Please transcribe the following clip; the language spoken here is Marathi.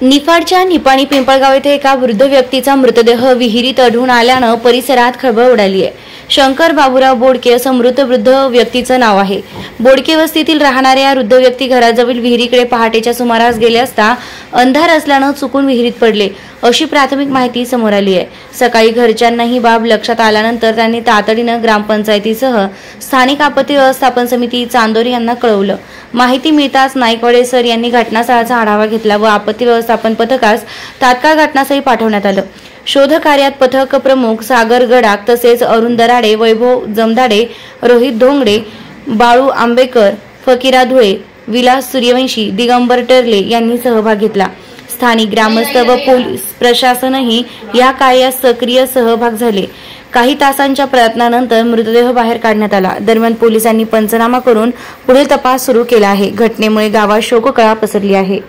निफाडच्या निपाणी पिंपळगाव येथे एका वृद्ध व्यक्तीचा मृतदेह विहिरीत आढळून आल्यानं परिसरात खळबळ उडाली आहे। शंकर बाबूराव बोडके असं मृत वृद्ध व्यक्तीचं नाव आहे। बोडके वस्तीतील राहणारे या वृद्ध व्यक्ती घराजवळ विहिरीकडे पहाटेच्या सुमारास गेले असता अंधार असल्यानं चुकून विहिरीत पडले अशी प्राथमिक माहिती समोर आली आहे। सकाळी घरच्यांना ही बाब लक्षात आल्यानंतर त्यांनी तातडीनं ग्रामपंचायतीसह स्थानिक आपत्ती व्यवस्थापन समिती चांदोरी यांना कळवलं। माहिती मिळताच नाईकवाडे सर यांनी घटनास्थळाचा आढावा घेतला व आपत्ती व्यवस्थापन पथकास तात्काळ घटनास्थळी पाठवण्यात आलं। शोध कार्यात पथक प्रमुख सागर गडाख तसेच अरुण दराडे, वैभव जमदाडे, रोहित धोंगडे, बाळू आंबेकर, फकीरा धुळे, विलास सूर्यवंशी, दिगंबर टर्ले यांनी सहभाग घेतला। स्थानिक ग्रामस्थ व पोलीस प्रशासनही या कार्यात सक्रिय सहभाग झाले। काही तासांच्या प्रयत्नानंतर मृतदेह बाहेर काढण्यात आला। दरम्यान पोलिसांनी पंचनामा करून पुढील तपास सुरू केला आहे। घटनेमुळे गावात शोककळा पसरली आहे।